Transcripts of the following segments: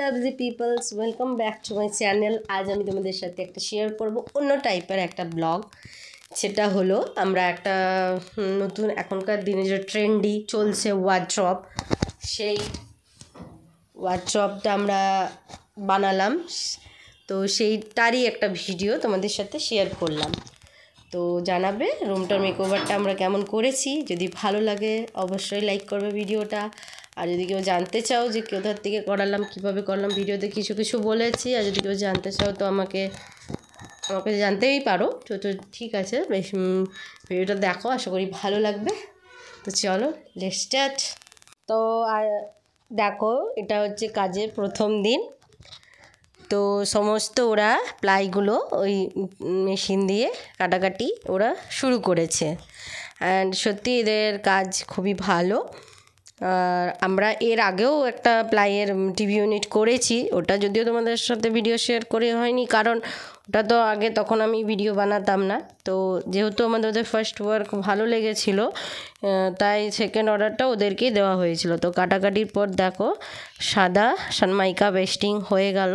Lovely peoples, welcome back to my channel. আজ আমি তোমাদের সাথে একটা শেয়ার করব অন্য টাইপের একটা ব্লগ। সেটা হলো আমরা একটা নতুন এখনকার দিনে যে ট্রেন্ডি চলছে ওয়ার্ড্রপ, সেই ওয়ার্ড্রপটা আমরা বানালাম। তো সেইটারই একটা ভিডিও তোমাদের সাথে শেয়ার করলাম। তো জানাবে রুমটার মেকওভারটা আমরা কেমন করেছি। যদি ভালো লাগে অবশ্যই লাইক করবে ভিডিওটা। আর যদি কেউ জানতে চাও যে কোথার থেকে করালাম, কীভাবে করলাম, ভিডিওতে কিছু কিছু বলেছি। আর যদি কেউ জানতে চাও তো আমাকে জানতেই পারো। তো ঠিক আছে, বেশ ভিডিওটা দেখো, আশা করি ভালো লাগবে। তো চলো লেটস স্টার্ট। তো দেখো, এটা হচ্ছে কাজের প্রথম দিন। তো সমস্ত ওরা প্লাইগুলো ওই মেশিন দিয়ে কাটাকাটি ওরা শুরু করেছে। অ্যান্ড সত্যি এদের কাজ খুবই ভালো। আর আমরা এর আগেও একটা প্লাইয়ের টিভি ইউনিট করেছি, ওটা যদিও তোমাদের সাথে ভিডিও শেয়ার করে হয়নি, কারণ ওটা তো আগে তখন আমি ভিডিও বানাতাম না। তো যেহেতু আমাদের ফার্স্ট ওয়ার্ক ভালো লেগেছিলো, তাই সেকেন্ড অর্ডারটা ওদেরকেই দেওয়া হয়েছিল। তো কাটাকাটির পর দেখো সাদা সানমাইকা পেস্টিং হয়ে গেল।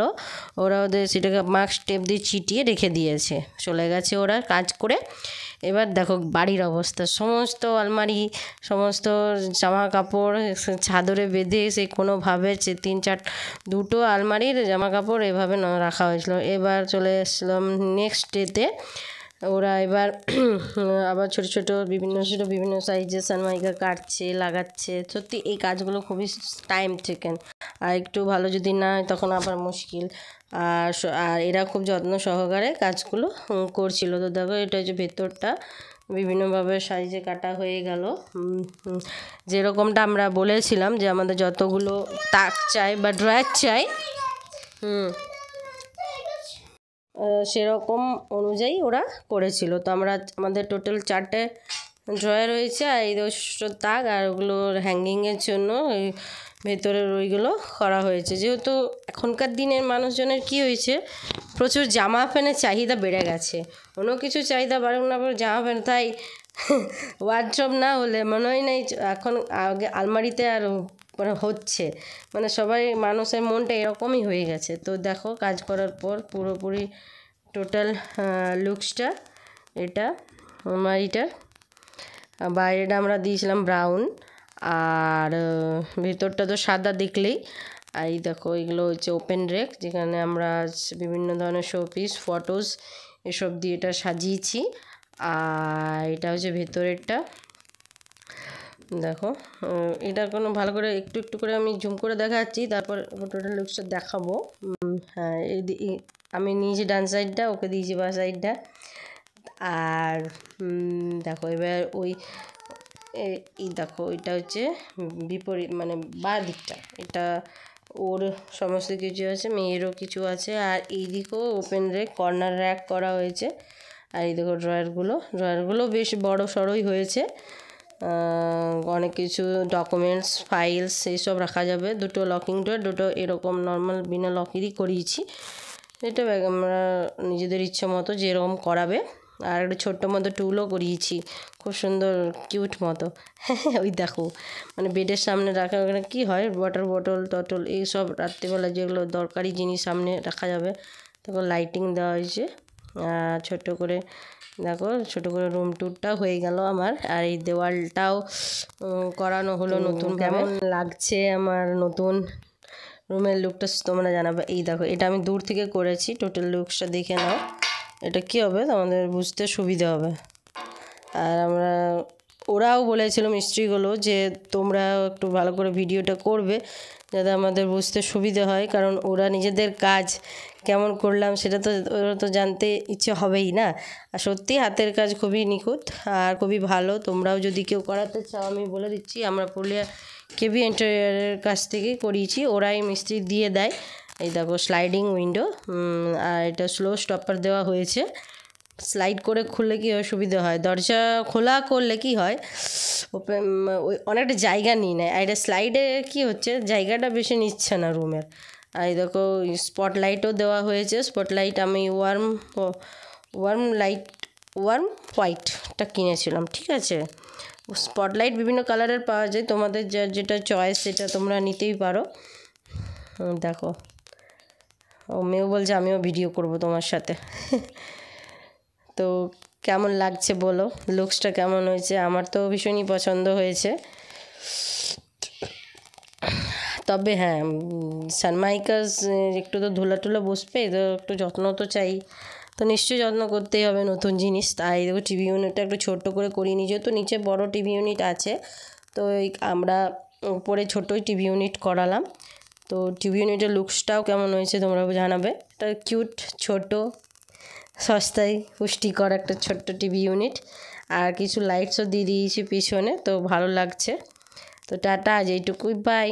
ওরা ওদের সেটাকে মাস্ক টেপ দিয়ে চিটিয়ে রেখে দিয়েছে, চলে গেছে ওরা কাজ করে। এবার দেখো বাড়ির অবস্থা, সমস্ত আলমারি, সমস্ত জামা কাপড় চাদরে বেঁধে সে কোনোভাবে দুটো আলমারির জামা কাপড় এভাবে রাখা হয়েছিল। এবার চলে এসেছিলাম নেক্সট ডেতে। ওরা এবার আবার ছোটো ছোটো বিভিন্ন সাইজের সানমাইকা কাটছে, লাগাচ্ছে। সত্যি এই কাজগুলো খুবই টাইম টেকেন, আর একটু ভালো যদি না হয় তখন আবার মুশকিল। আর এরা খুব যত্ন সহকারে কাজগুলো করছিল। তো দেখো এটা হচ্ছে ভেতরটা, বিভিন্নভাবে সাইজে কাটা হয়ে গেল। যেরকমটা আমরা বলেছিলাম যে আমাদের যতগুলো তাক চাই বা ড্রয়ার চাই, সেরকম অনুযায়ী ওরা করেছিল। তো আমাদের টোটাল 4টে ড্রয়ার রয়েছে, আর এই তাক, আর ওগুলো হ্যাঙ্গিংয়ের জন্য ভেতরের ওইগুলো করা হয়েছে। যেহেতু এখনকার দিনের মানুষজনের কি হয়েছে, প্রচুর জামা প্যান্টের চাহিদা বেড়ে গেছে। অন্য কিছু চাহিদা বাড়ুক না বাড়ুক, জামা প্যান্ট, তাই ওয়ার্ড্রপ না হলে মনে হয় নাই এখন আগে আলমারিতে আর হচ্ছে, মানে সবাই মানুষের মনটা এরকমই হয়ে গেছে। তো দেখো কাজ করার পর পুরোপুরি টোটাল লুকসটা এটা আলমারিটার। বাইরেটা আমরা দিয়েছিলাম ব্রাউন, আর ভেতরটা তো সাদা দেখলেই। আর এই দেখো এগুলো হচ্ছে ওপেন রেক, যেখানে আমরা বিভিন্ন ধরনের শোপিস, ফটোস এসব দিয়ে এটা সাজিয়েছি। আর এটা হচ্ছে ভেতরেরটা। দেখো এটা কোনো ভালো করে একটু একটু করে আমি জুম করে দেখাচ্ছি, তারপর টোটাল লুকসটা দেখাবো। হ্যাঁ, আমি নিয়েছি ডান সাইডটা, ওকে দিয়েছি বা সাইডটা। আর দেখো এবার এই দেখো এটা হচ্ছে বিপরীত, মানে বাঁ দিকটা, এটা ওর সমস্ত কিছু আছে, মেয়েরও কিছু আছে। আর এই দিকেও ওপেন রেক, কর্নার র্যাক করা হয়েছে। আর এই দেখো ড্রয়ারগুলো বেশ বড় সড়োই হয়েছে। অনেক কিছু ডকুমেন্টস, ফাইলস এইসব রাখা যাবে। দুটো লকিং ডোর, দুটো এরকম নর্মাল বিনা লকেরই করিয়েছি। এটা আমরা নিজেদের ইচ্ছে মতো যেরকম করাবে। আর একটা ছোট্ট মতো টুলও করিয়েছি, খুব সুন্দর কিউট মতো। ওই দেখো, মানে বেডের সামনে রাখা, ওখানে কী হয় ওয়াটার টটল এইসব রাত্রিবেলা যেগুলো দরকারি জিনিস সামনে রাখা যাবে, তখন লাইটিং দেওয়া হয়েছে। ছোট করে দেখো, ছোট করে রুম ট্যুরটাও হয়ে গেল আমার। আর এই দেওয়ালটাও করানো হলো নতুন। কেমন লাগছে আমার নতুন রুমের লুকটা তোমরা জানাবে। এই দেখো এটা আমি দূর থেকে করেছি, টোটাল লুকসটা দেখে নাও, এটা কী হবে তোমাদের বুঝতে সুবিধা হবে। আর ওরাও বলেছিল মিস্ত্রিগুলো যে তোমরা একটু ভালো করে ভিডিওটা করবে, যাতে আমাদের বুঝতে সুবিধা হয়, কারণ ওরা নিজেদের কাজ কেমন করলাম সেটা তো ওরা তো জানতে ইচ্ছে হবেই না। আর সত্যি হাতের কাজ খুবই নিখুঁত আর খুবই ভালো। তোমরাও যদি কেউ করাতে চাও আমি বলে দিচ্ছি, আমরা পুরুলিয়া কেবি ইন্টেরিয়রের কাছ থেকেই করিয়েছি, ওরাই মিস্ত্রি দিয়ে দেয়। এই দেখো স্লাইডিং উইন্ডো, আর এটা স্লো স্টপার দেওয়া হয়েছে। স্লাইড করে খুললে কী হয়, সুবিধা হয়। দরজা খোলা করলে কি হয়, ওপেন অনেকটা জায়গা নিয়ে নেয়। আর এটা স্লাইডে কী হচ্ছে, জায়গাটা বেশি নিচ্ছে না রুমের। আর এই দেখো স্পটলাইটও দেওয়া হয়েছে। স্পটলাইট আমি ওয়ার্ম হোয়াইটটা কিনেছিলাম, ঠিক আছে। স্পটলাইট বিভিন্ন কালারের পাওয়া যায়, তোমাদের যেটা চয়েস সেটা তোমরা নিতেই পারো। দেখো ও মেয়েও বলছে আমিও ভিডিও করব তোমার সাথে। তো কেমন লাগছে বলো, লুকসটা কেমন হয়েছে? আমার তো ভীষণই পছন্দ হয়েছে। তবে হ্যাঁ, সানমাইকাস একটু তো ধুলা টুলা বসবে, তো একটু যত্ন তো চাই, তো নিশ্চয়ই যত্ন করতেই হবে নতুন জিনিস। তাই দেখো টিভি ইউনিটটা একটু ছোট্ট করে করিয়ে নিই, যেহেতু নিচে বড় টিভি ইউনিট আছে, তো আমরা উপরে ছোটোই টিভি ইউনিট করালাম। তো টিভি ইউনিটের লুকসটাও কেমন হয়েছে তোমরা জানাবে। এটা কিউট, ছোট, সস্তায় পুষ্টিকর একটা ছোট্ট টিভি ইউনিট, আর কিছু লাইটসও দিয়ে দিয়েছি পিছনে, তো ভালো লাগছে। তো টাটা, আজ এইটুকুই, বাই।